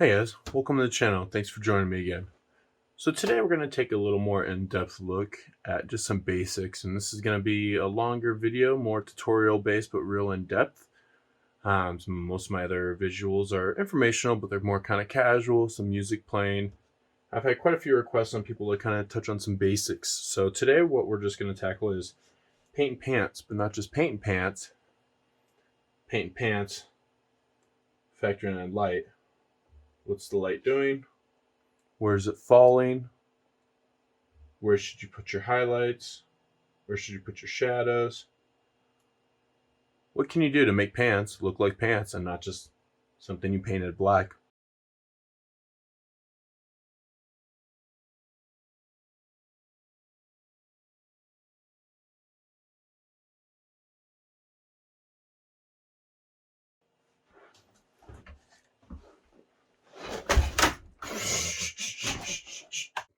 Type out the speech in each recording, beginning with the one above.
Hey guys, welcome to the channel. Thanks for joining me again. So today we're going to take a little more in-depth look at just some basics, and this is going to be a longer video, more tutorial based, but real in-depth. Most of my other visuals are informational, but they're more kind of casual, some music playing. I've had quite a few requests on people to kind of touch on some basics. So today what we're just going to tackle is painting pants, but not just painting pants, factoring in light. What's the light doing? Where's it falling? Where should you put your highlights? Where should you put your shadows? What can you do to make pants look like pants and not just something you painted black?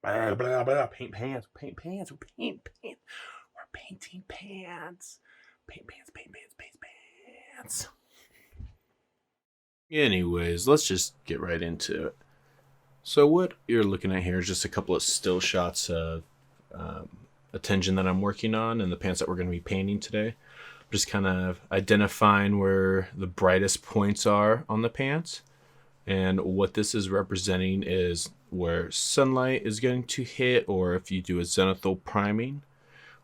Blah, blah, blah. Paint pants, paint pants, paint pants. We're painting pants. Paint pants, paint pants, paint pants. Anyways, let's just get right into it. So what you're looking at here is just a couple of still shots of a Tenjin that I'm working on and the pants that we're going to be painting today. Just kind of identifying where the brightest points are on the pants. And what this is representing is where sunlight is going to hit, or if you do a zenithal priming,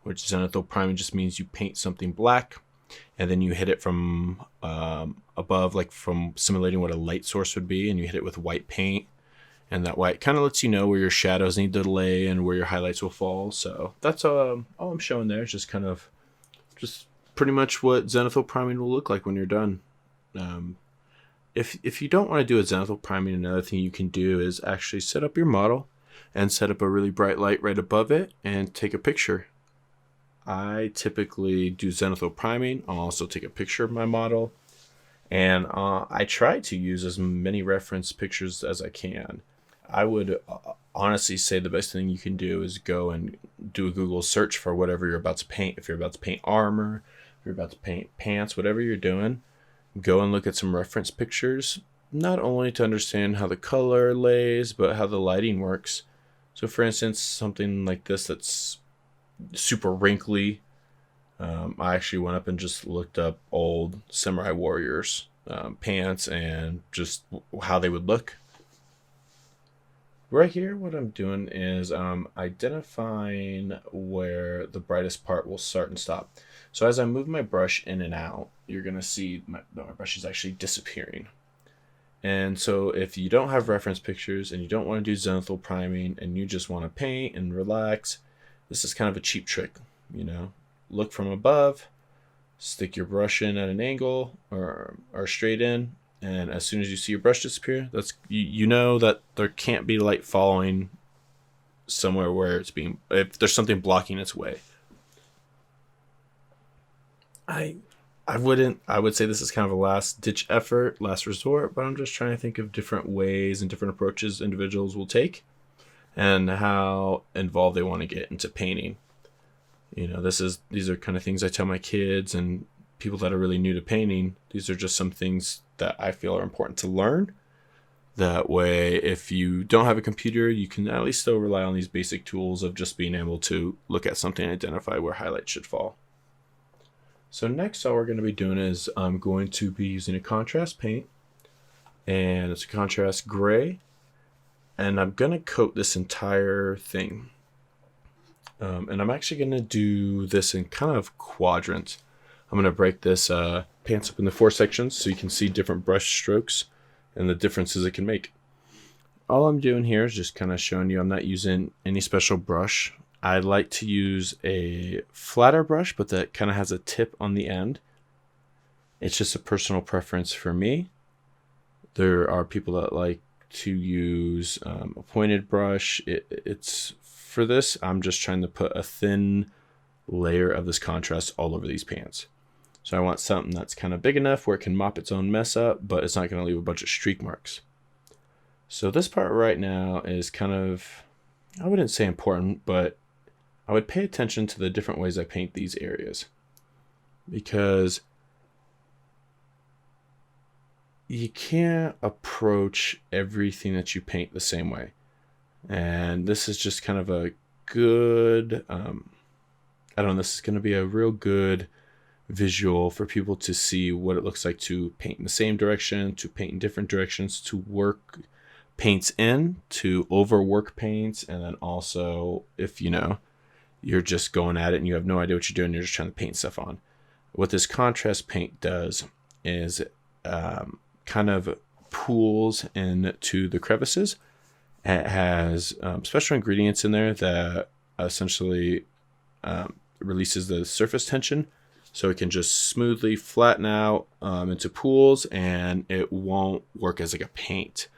which zenithal priming just means you paint something black and then you hit it from above, like from simulating what a light source would be, and you hit it with white paint. And that white kind of lets you know where your shadows need to lay and where your highlights will fall. So that's all I'm showing there. It's just pretty much what zenithal priming will look like when you're done. If you don't want to do a zenithal priming, another thing you can do is actually set up your model and set up a really bright light right above it and take a picture. I typically do zenithal priming. I'll also take a picture of my model, and I try to use as many reference pictures as I can. I would honestly say the best thing you can do is go and do a Google search for whatever you're about to paint. If you're about to paint armor, if you're about to paint pants, whatever you're doing, go and look at some reference pictures, not only to understand how the color lays, but how the lighting works. So for instance, something like this that's super wrinkly, I actually went up and just looked up old samurai warriors pants and just how they would look. Right here, what I'm doing is identifying where the brightest part will start and stop. So as I move my brush in and out, you're going to see my brush is actually disappearing. And so if you don't have reference pictures and you don't want to do zenithal priming and you just want to paint and relax, this is kind of a cheap trick. Look from above, stick your brush in at an angle or straight in, and as soon as you see your brush disappear, that's you know that there can't be light following somewhere where if there's something blocking its way. I would say this is kind of a last ditch effort, last resort, but I'm just trying to think of different ways and different approaches individuals will take and how involved they want to get into painting. These are kind of things I tell my kids and people that are really new to painting. These are just some things that I feel are important to learn. That way, if you don't have a computer, you can at least still rely on these basic tools of just being able to look at something and identify where highlights should fall. So next, all we're going to be doing is I'm going to be using a contrast paint, and it's a contrast gray, and I'm going to coat this entire thing. And I'm actually going to do this in kind of quadrants. I'm going to break this pants up into 4 sections so you can see different brush strokes and the differences it can make. All I'm doing here is just kind of showing you I'm not using any special brush. I like to use a flatter brush, but that kind of has a tip on the end. It's just a personal preference for me. There are people that like to use a pointed brush. It's for this, I'm just trying to put a thin layer of this contrast all over these pants. So I want something that's kind of big enough where it can mop its own mess up, but it's not going to leave a bunch of streak marks. So this part right now is kind of, I wouldn't say important, but I would pay attention to the different ways I paint these areas. Because you can't approach everything that you paint the same way. And this is just kind of a good, I don't know, this is going to be a real good visual for people to see what it looks like to paint in the same direction, to paint in different directions, to work paints in, to overwork paints, and then also if you're just going at it and you have no idea what you're doing, you're just trying to paint stuff on. What this contrast paint does is kind of pools into the crevices. It has special ingredients in there that essentially releases the surface tension, so it can just smoothly flatten out into pools, and it won't work as like a paint.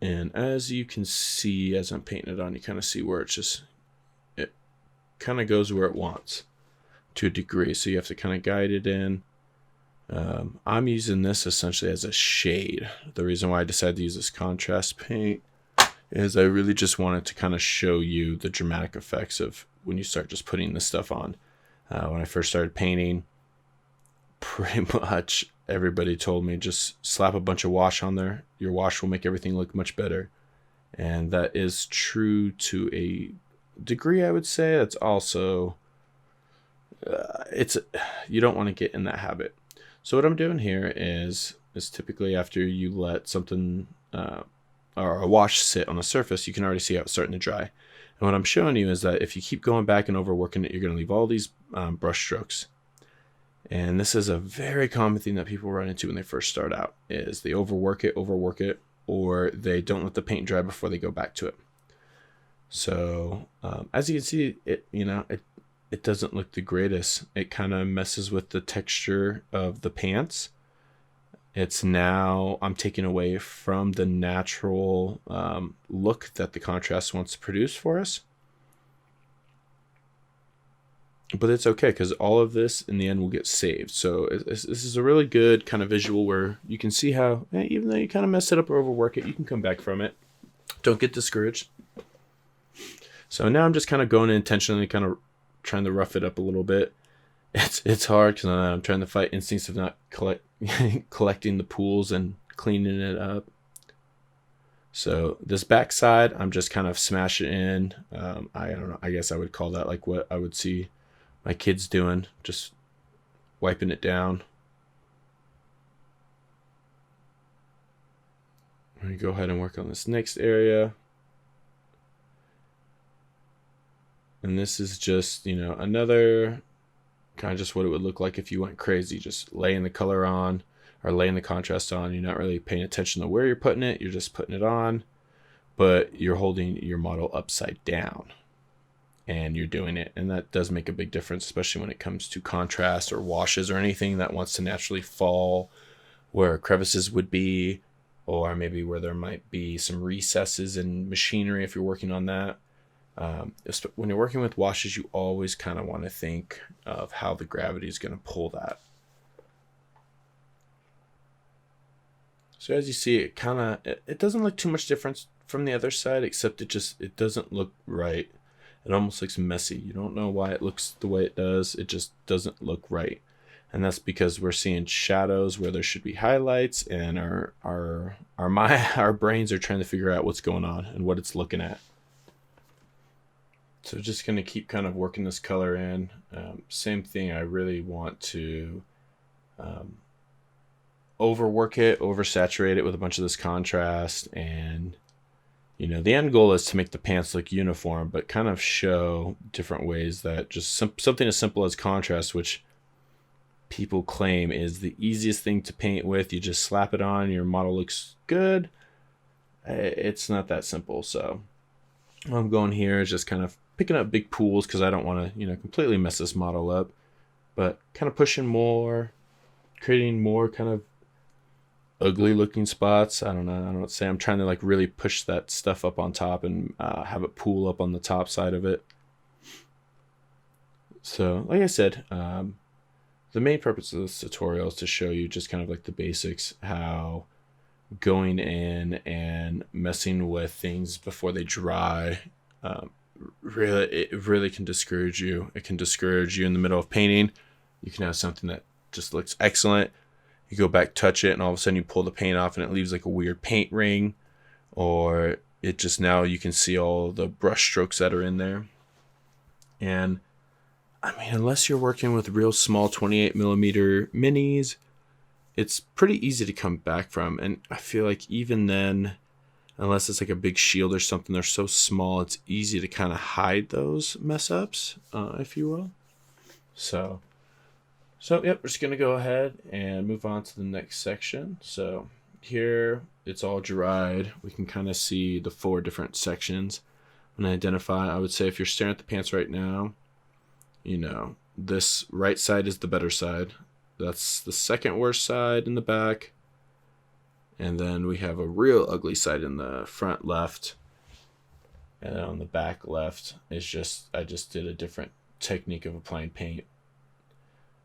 And as you can see, as I'm painting it on, you kind of see where it kind of goes where it wants to a degree. So you have to kind of guide it in. I'm using this essentially as a shade. The reason why I decided to use this contrast paint is I really just wanted to kind of show you the dramatic effects of when you start just putting this stuff on. When I first started painting, pretty much everybody told me just slap a bunch of wash on there. Your wash will make everything look much better. And that is true to a degree, I would say. That's also, you don't want to get in that habit. So what I'm doing here is typically after you let something or a wash sit on the surface, you can already see how it's starting to dry. And what I'm showing you is that if you keep going back and overworking it, you're going to leave all these brush strokes. And this is a very common thing that people run into when they first start out, is they overwork it, or they don't let the paint dry before they go back to it. So as you can see, it doesn't look the greatest. It kind of messes with the texture of the pants. I'm taking away from the natural look that the contrast wants to produce for us. But it's okay, because all of this in the end will get saved. So this is a really good kind of visual where you can see how, even though you kind of mess it up or overwork it, you can come back from it. Don't get discouraged. So now I'm just kind of going intentionally kind of trying to rough it up a little bit. It's hard because I'm trying to fight instincts of not collecting the pools and cleaning it up. So this back side, I'm just kind of smashing in. I don't know. I guess I would call that like what I would see my kids doing, just wiping it down. I'm going to go ahead and work on this next area. And this is just, another kind of just what it would look like if you went crazy, just laying the color on or laying the contrast on. You're not really paying attention to where you're putting it. You're just putting it on, but you're holding your model upside down and you're doing it. And that does make a big difference, especially when it comes to contrast or washes or anything that wants to naturally fall where crevices would be, or maybe where there might be some recesses in machinery if you're working on that. When you're working with washes, you always kind of want to think of how the gravity is going to pull that. So as you see, it doesn't look too much different from the other side, except it doesn't look right. It almost looks messy. You don't know why it looks the way it does. It just doesn't look right. And that's because we're seeing shadows where there should be highlights, and our brains are trying to figure out what's going on and what it's looking at. So just going to keep kind of working this color in. Same thing, I really want to overwork it, oversaturate it with a bunch of this contrast. And, the end goal is to make the pants look uniform, but kind of show different ways that just something as simple as contrast, which people claim is the easiest thing to paint with. You just slap it on, your model looks good. It's not that simple. So what I'm going here is just kind of picking up big pools because I don't want to, completely mess this model up, but kind of pushing more, creating more kind of ugly looking spots. I don't know what to say. I'm trying to really push that stuff up on top and have it pool up on the top side of it. So like I said, the main purpose of this tutorial is to show you just kind of the basics, how going in and messing with things before they dry it really can discourage you. It can discourage you in the middle of painting. You can have something that just looks excellent, you go back, touch it, and all of a sudden you pull the paint off and it leaves like a weird paint ring, or it just, now you can see all the brush strokes that are in there. And I mean, unless you're working with real small 28 millimeter minis, it's pretty easy to come back from. And I feel like even then, unless it's like a big shield or something, they're so small, it's easy to kind of hide those mess ups, if you will. So yep, we're just going to go ahead and move on to the next section. So here it's all dried. We can kind of see the 4 different sections and identify. I would say if you're staring at the pants right now, you know, this right side is the better side. That's the second worst side in the back. And then we have a real ugly side in the front left. And then on the back left is just, I just did a different technique of applying paint.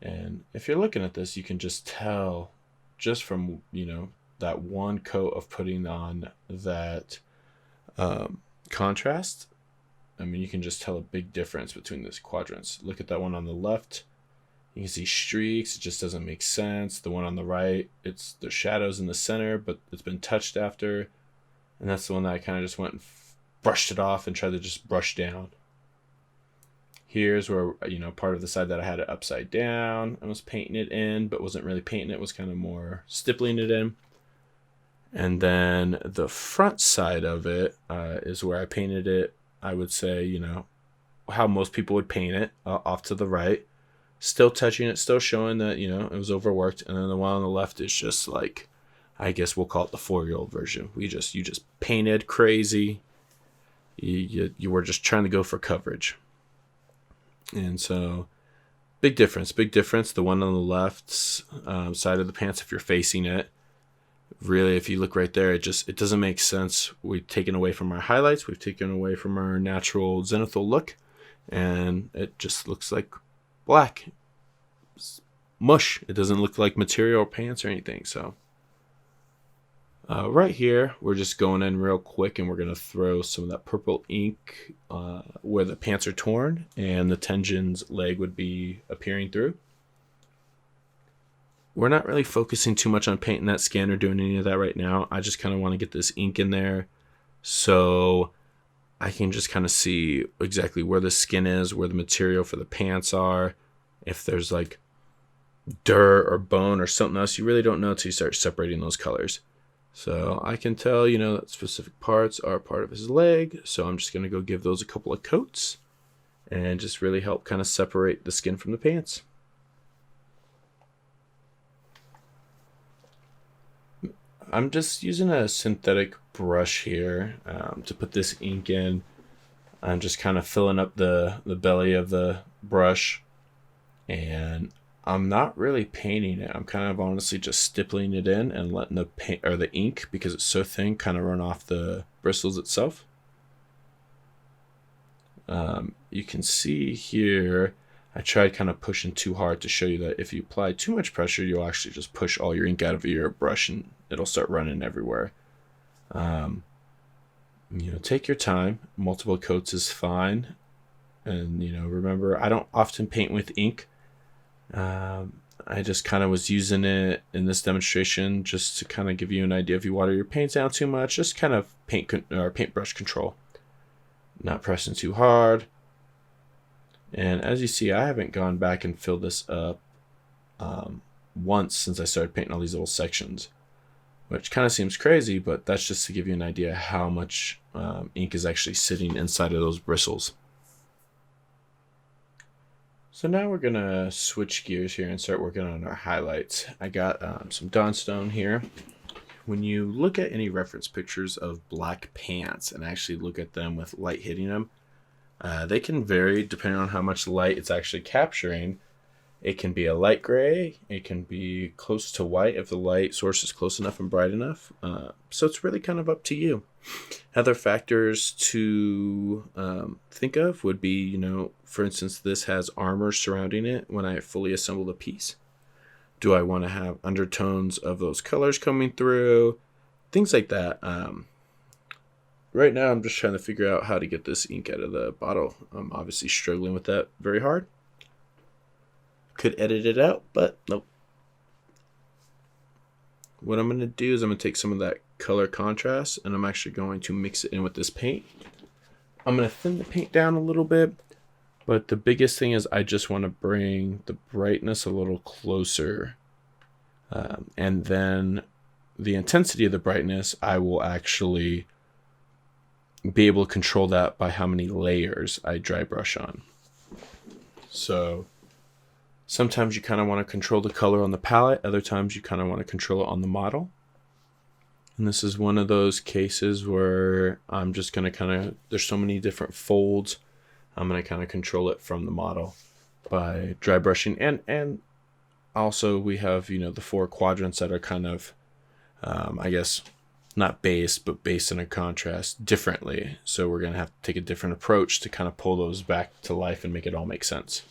And if you're looking at this, you can just tell just from, you know, that one coat of putting on that contrast. I mean, you can just tell a big difference between these quadrants. Look at that one on the left. You can see streaks. It just doesn't make sense. The one on the right, it's the shadows in the center, but it's been touched after. And that's the one that I kind of just went and brushed it off and tried to just brush down. Here's where, you know, part of the side that I had it upside down. I was painting it in, but wasn't really painting it. Was kind of more stippling it in. And then the front side of it is where I painted it. I would say, you know, how most people would paint it, off to the right. Still touching it, still showing that, you know, it was overworked. And then the one on the left is just like, I guess we'll call it the 4-year-old version. You just painted crazy. You were just trying to go for coverage. And so, big difference. The one on the left side of the pants, if you're facing it, really, if you look right there, it doesn't make sense. We've taken away from our highlights. We've taken away from our natural zenithal look. And it just looks like black. It's mush. It doesn't look like material or pants or anything. So, right here, we're just going in real quick and we're going to throw some of that purple ink where the pants are torn and the Tenjin's leg would be appearing through. We're not really focusing too much on painting that skin or doing any of that right now. I just kind of want to get this ink in there so I can just kind of see exactly where the skin is, where the material for the pants are. If there's like dirt or bone or something else, you really don't know until you start separating those colors. So I can tell, you know, that specific parts are part of his leg. So I'm just going to go give those a couple of coats and just really help kind of separate the skin from the pants. I'm just using a synthetic brush here to put this ink in. I'm just kind of filling up the belly of the brush. And I'm not really painting it. I'm kind of honestly just stippling it in and letting the paint or the ink, because it's so thin, kind of run off the bristles itself. You can see here, I tried kind of pushing too hard to show you that if you apply too much pressure, you'll actually just push all your ink out of your brush and it'll start running everywhere. You know, take your time. Multiple coats is fine. And, you know, remember, I don't often paint with ink. I just kind of was using it in this demonstration just to kind of give you an idea. If you water your paints down too much, just kind of paintbrush control. Not pressing too hard. And as you see, I haven't gone back and filled this up once since I started painting all these little sections, which kind of seems crazy, but that's just to give you an idea how much ink is actually sitting inside of those bristles. So now we're going to switch gears here and start working on our highlights. I got some Dawnstone here. When you look at any reference pictures of black pants and actually look at them with light hitting them, they can vary depending on how much light it's actually capturing. It can be a light gray. It can be close to white if the light source is close enough and bright enough. So it's really kind of up to you. Other factors to think of would be, you know, for instance, this has armor surrounding it when I fully assemble the piece. Do I want to have undertones of those colors coming through? Things like that. Right now, I'm just trying to figure out how to get this ink out of the bottle. I'm obviously struggling with that very hard. Could edit it out, but nope. what I'm going to do is I'm going to take some of that color contrast and I'm actually going to mix it in with this paint. I'm going to thin the paint down a little bit, but the biggest thing is I just want to bring the brightness a little closer. And then the intensity of the brightness, I will actually be able to control that by how many layers I dry brush on. So sometimes you kind of want to control the color on the palette. Other times you kind of want to control it on the model. And this is one of those cases where I'm just going to kind of, there's so many different folds. I'm going to kind of control it from the model by dry brushing. And also we have, the 4 quadrants that are kind of, I guess, not based, but based in a contrast differently. So we're going to have to take a different approach to kind of pull those back to life and make it all make sense.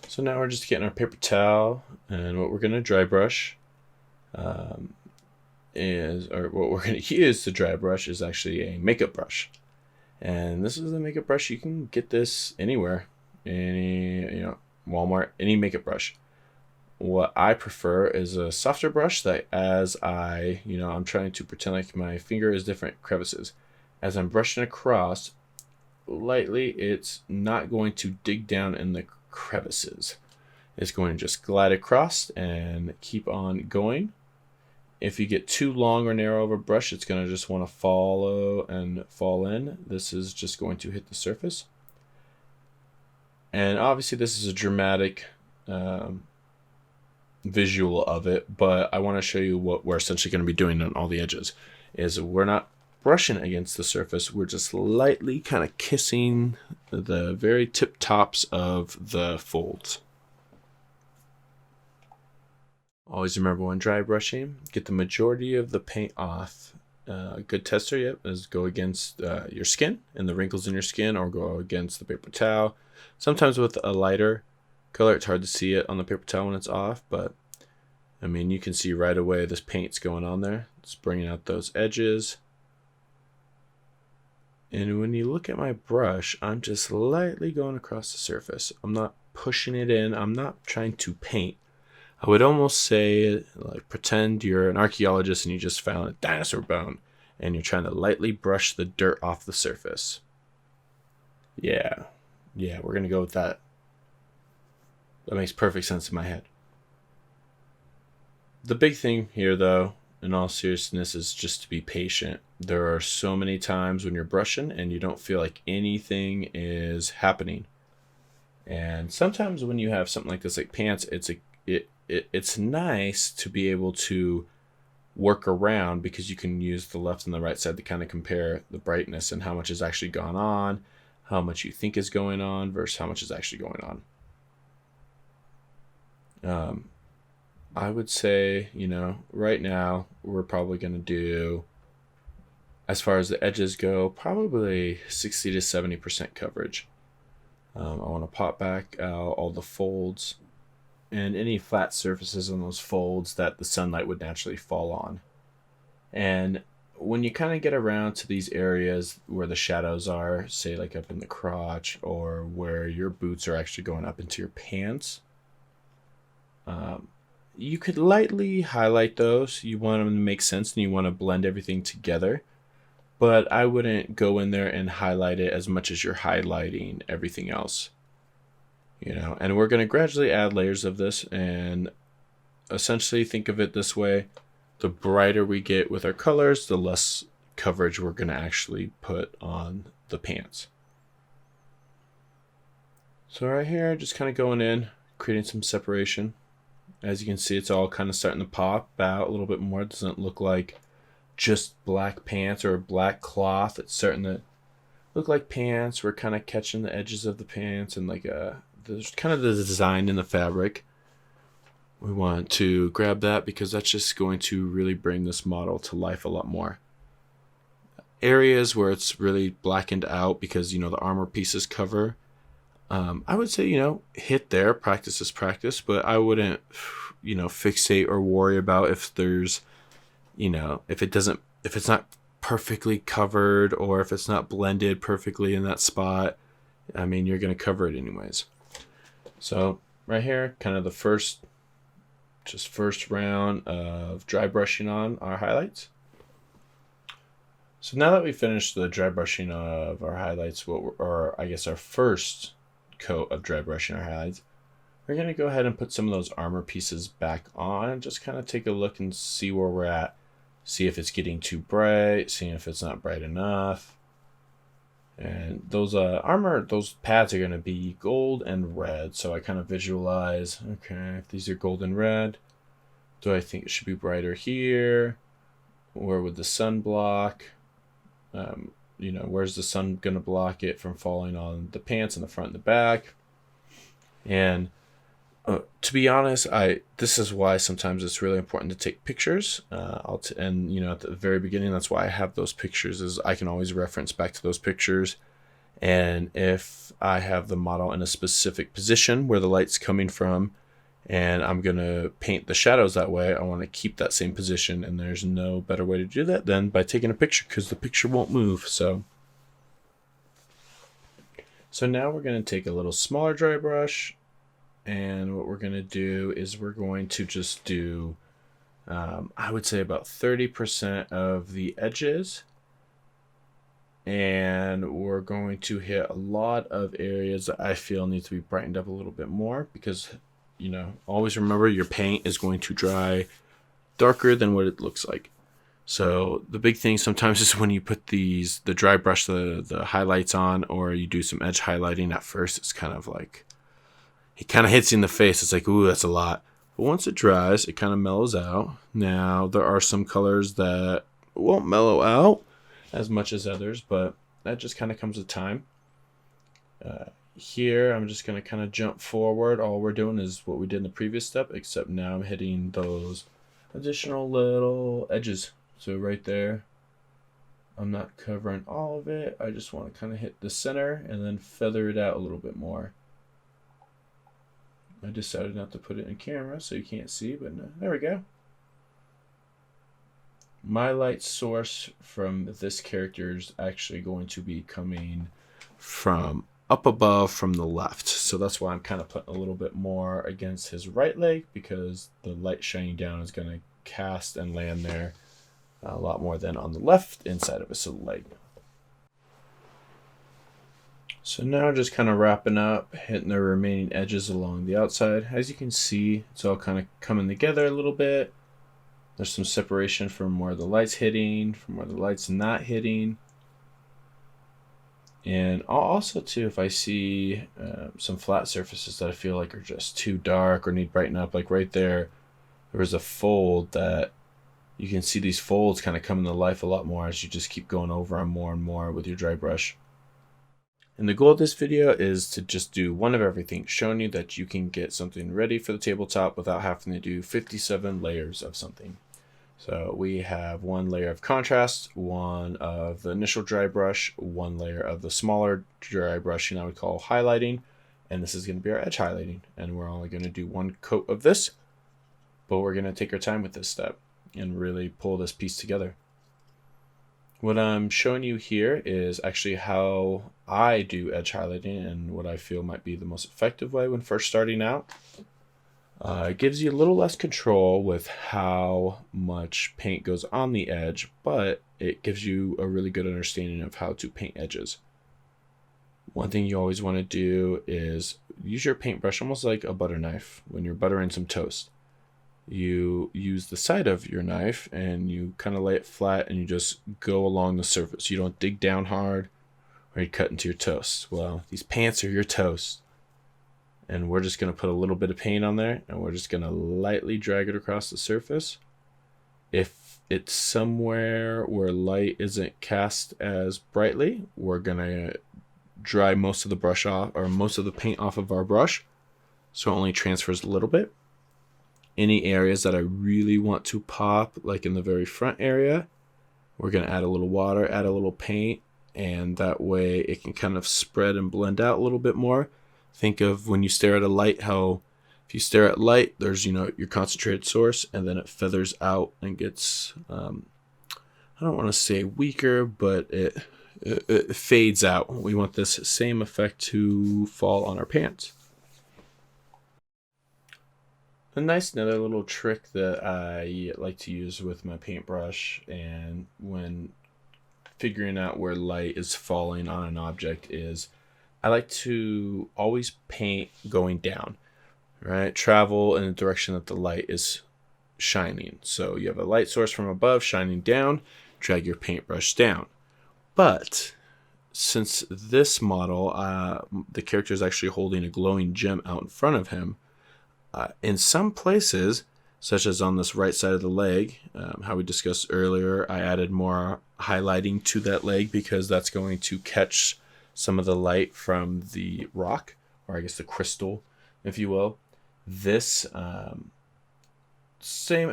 So now we're just getting our paper towel, and what we're going to dry brush what we're going to use to dry brush is actually a makeup brush. And this is a makeup brush. You can get this anywhere, Walmart, any makeup brush. What I prefer is a softer brush that as I'm trying to pretend like my finger is different crevices. As I'm brushing across lightly, it's not going to dig down in the crevices. It's going to just glide across and keep on going. If you get too long or narrow of a brush, it's going to just want to follow and fall in. This is just going to hit the surface. And obviously this is a dramatic visual of it, but I want to show you what we're essentially going to be doing on all the edges. Is we're not brushing against the surface, we're just lightly kind of kissing the very tip tops of the folds. Always remember when dry brushing, get the majority of the paint off. A good tester, is go against your skin and the wrinkles in your skin, or go against the paper towel. Sometimes with a lighter color, it's hard to see it on the paper towel when it's off, but you can see right away this paint's going on there. It's bringing out those edges. And when you look at my brush, I'm just lightly going across the surface. I'm not pushing it in. I'm not trying to paint. I would almost say, like, pretend you're an archaeologist and you just found a dinosaur bone and you're trying to lightly brush the dirt off the surface. Yeah, we're going to go with that. That makes perfect sense in my head. The big thing here, though, in all seriousness, is just to be patient. There are so many times when you're brushing and you don't feel like anything is happening. And sometimes when you have something like this, like pants, it's nice to be able to work around, because you can use the left and the right side to kind of compare the brightness and how much has actually gone on, how much you think is going on versus how much is actually going on. I would say, right now we're probably going to do, as far as the edges go, probably 60 to 70% coverage. I want to pop back out all the folds and any flat surfaces on those folds that the sunlight would naturally fall on. And when you kind of get around to these areas where the shadows are, say like up in the crotch, or where your boots are actually going up into your pants, you could lightly highlight those. You want them to make sense and you want to blend everything together. But I wouldn't go in there and highlight it as much as you're highlighting everything else. And we're going to gradually add layers of this, and essentially think of it this way. The brighter we get with our colors, the less coverage we're going to actually put on the pants. So right here, just kind of going in, creating some separation. As you can see, it's all kind of starting to pop out a little bit more. It doesn't look like just black pants or black cloth. It's starting to look like pants. We're kind of catching the edges of the pants and there's kind of the design in the fabric. We want to grab that because that's just going to really bring this model to life a lot more. Areas where it's really blackened out because, the armor pieces cover. I would say, hit there, practice is practice, but I wouldn't, fixate or worry about if there's, if it's not perfectly covered or if it's not blended perfectly in that spot. You're going to cover it anyways. So right here, kind of the first round of dry brushing on our highlights. So now that we finished the dry brushing of our highlights, or I guess our first coat of dry brushing our highlights, we're going to go ahead and put some of those armor pieces back on and just kind of take a look and see where we're at. See if it's getting too bright, seeing if it's not bright enough. And those those pads are going to be gold and red. So I kind of visualize, okay, if these are gold and red, do I think it should be brighter here? Where would the sun block? Where's the sun going to block it from falling on the pants in the front and the back? And to be honest, this is why sometimes it's really important to take pictures. At the very beginning, that's why I have those pictures, is I can always reference back to those pictures. And if I have the model in a specific position where the light's coming from, and I'm going to paint the shadows that way, I want to keep that same position, and there's no better way to do that than by taking a picture, because the picture won't move. So now we're going to take a little smaller dry brush, and what we're going to do is we're going to just do, I would say about 30% of the edges, and we're going to hit a lot of areas that I feel need to be brightened up a little bit more, because always remember your paint is going to dry darker than what it looks like. So the big thing sometimes is when you put the dry brush, the highlights on, or you do some edge highlighting at first, it's kind of like, it kind of hits you in the face. It's like, ooh, that's a lot. But once it dries, it kind of mellows out. Now, there are some colors that won't mellow out as much as others, but that just kind of comes with time. Here, I'm just going to kind of jump forward. All we're doing is what we did in the previous step, except now I'm hitting those additional little edges. So right there, I'm not covering all of it. I just want to kind of hit the center and then feather it out a little bit more. I decided not to put it in camera so you can't see, but no, there we go. My light source from this character is actually going to be coming from up above from the left. So that's why I'm kind of putting a little bit more against his right leg, because the light shining down is going to cast and land there a lot more than on the left inside of his leg. So now just kind of wrapping up, hitting the remaining edges along the outside. As you can see, it's all kind of coming together a little bit. There's some separation from where the light's hitting, from where the light's not hitting. And also too, if I see some flat surfaces that I feel like are just too dark or need brighten up, like right there was a fold that you can see these folds kind of come into life a lot more as you just keep going over them more and more with your dry brush. And the goal of this video is to just do one of everything, showing you that you can get something ready for the tabletop without having to do 57 layers of something. So we have one layer of contrast, one of the initial dry brush, one layer of the smaller dry brushing I would call highlighting, and this is going to be our edge highlighting. And we're only going to do one coat of this, but we're going to take our time with this step and really pull this piece together. What I'm showing you here is actually how I do edge highlighting and what I feel might be the most effective way when first starting out. It gives you a little less control with how much paint goes on the edge, but it gives you a really good understanding of how to paint edges. One thing you always want to do is use your paintbrush almost like a butter knife when you're buttering some toast. You use the side of your knife and you kind of lay it flat and you just go along the surface. You don't dig down hard or you cut into your toast. Well, these pants are your toast. And we're just going to put a little bit of paint on there and we're just going to lightly drag it across the surface. If it's somewhere where light isn't cast as brightly, we're going to dry most of the brush off, or most of the paint off of our brush, so it only transfers a little bit. Any areas that I really want to pop, like in the very front area, we're going to add a little water, add a little paint, and that way it can kind of spread and blend out a little bit more. Think of when you stare at a light, how if you stare at light, there's, your concentrated source, and then it feathers out and gets, I don't want to say weaker, but it fades out. We want this same effect to fall on our pants. another little trick that I like to use with my paintbrush and when figuring out where light is falling on an object is I like to always paint going down, right? Travel in the direction that the light is shining. So you have a light source from above shining down, drag your paintbrush down. But since this model, the character is actually holding a glowing gem out in front of him, in some places, such as on this right side of the leg, how we discussed earlier, I added more highlighting to that leg because that's going to catch some of the light from the rock, or I guess the crystal, if you will. This same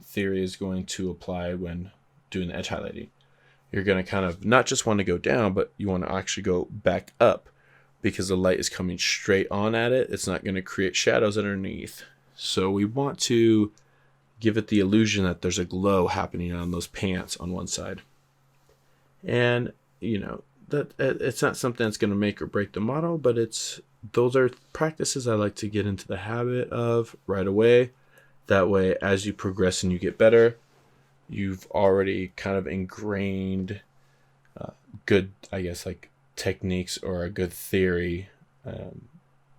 theory is going to apply when doing the edge highlighting. You're going to kind of not just want to go down, but you want to actually go back up because the light is coming straight on at it. It's not going to create shadows underneath. So we want to give it the illusion that there's a glow happening on those pants on one side. And, that it's not something that's going to make or break the model, but those are practices I like to get into the habit of right away. That way, as you progress and you get better, you've already kind of ingrained good, I guess, like techniques or a good theory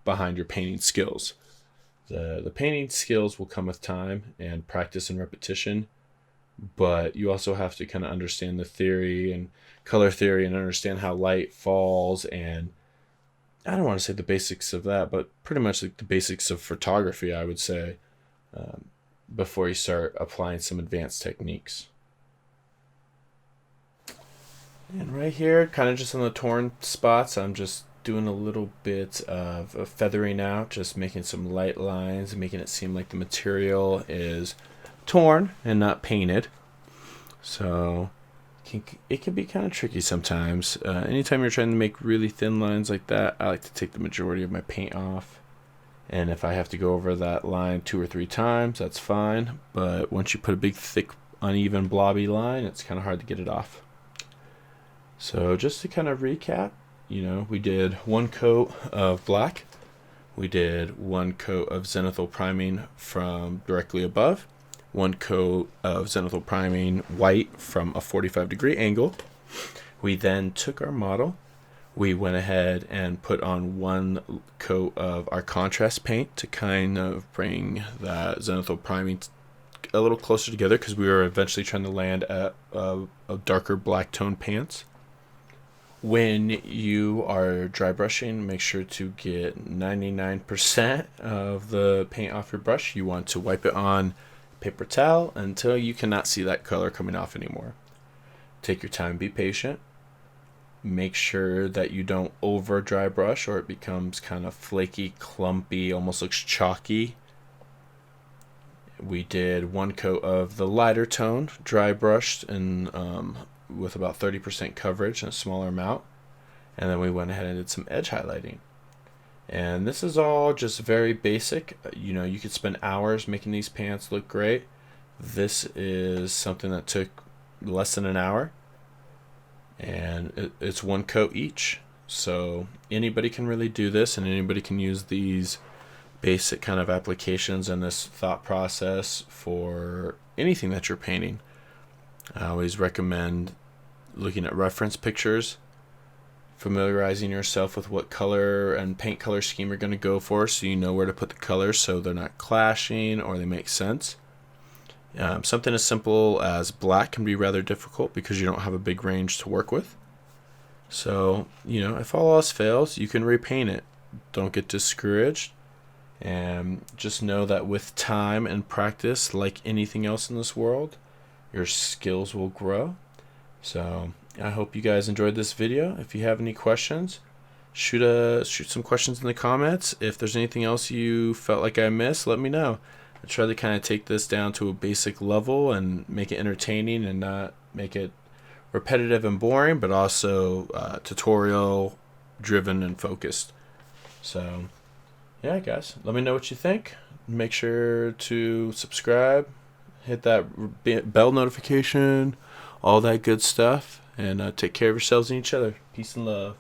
behind your painting skills. The painting skills will come with time and practice and repetition, but you also have to kind of understand the theory and color theory and understand how light falls, and I don't want to say the basics of that, but pretty much like the basics of photography, I would say, before you start applying some advanced techniques. And right here, kind of just on the torn spots, I'm just doing a little bit of feathering out, just making some light lines, making it seem like the material is torn and not painted. So it can be kind of tricky sometimes. Anytime you're trying to make really thin lines like that, I like to take the majority of my paint off. And if I have to go over that line 2 or 3 times, that's fine. But once you put a big, thick, uneven, blobby line, it's kind of hard to get it off. So just to kind of recap, we did 1 coat of black. We did 1 coat of zenithal priming from directly above. 1 coat of zenithal priming white from a 45-degree angle. We then took our model. We went ahead and put on 1 coat of our contrast paint to kind of bring that zenithal priming a little closer together because we were eventually trying to land at a darker black tone pants. When you are dry brushing, make sure to get 99% of the paint off your brush. You want to wipe it on paper towel until you cannot see that color coming off anymore. Take your time, be patient. Make sure that you don't over dry brush or it becomes kind of flaky, clumpy, almost looks chalky. We did 1 coat of the lighter tone, dry brushed and with about 30% coverage and a smaller amount. And then we went ahead and did some edge highlighting. And this is all just very basic. You could spend hours making these pants look great. This is something that took less than an hour. And it's 1 coat each. So anybody can really do this, and anybody can use these basic kind of applications and this thought process for anything that you're painting. I always recommend looking at reference pictures, familiarizing yourself with what color and paint color scheme you're going to go for so you know where to put the colors so they're not clashing or they make sense. Something as simple as black can be rather difficult because you don't have a big range to work with. So, if all else fails, you can repaint it. Don't get discouraged. And just know that with time and practice, like anything else in this world, your skills will grow. So I hope you guys enjoyed this video. If you have any questions, shoot some questions in the comments. If there's anything else you felt like I missed, let me know. I try to kind of take this down to a basic level and make it entertaining and not make it repetitive and boring, but also tutorial driven and focused. So yeah, guys, let me know what you think. Make sure to subscribe, hit that bell notification, all that good stuff, and take care of yourselves and each other. Peace and love.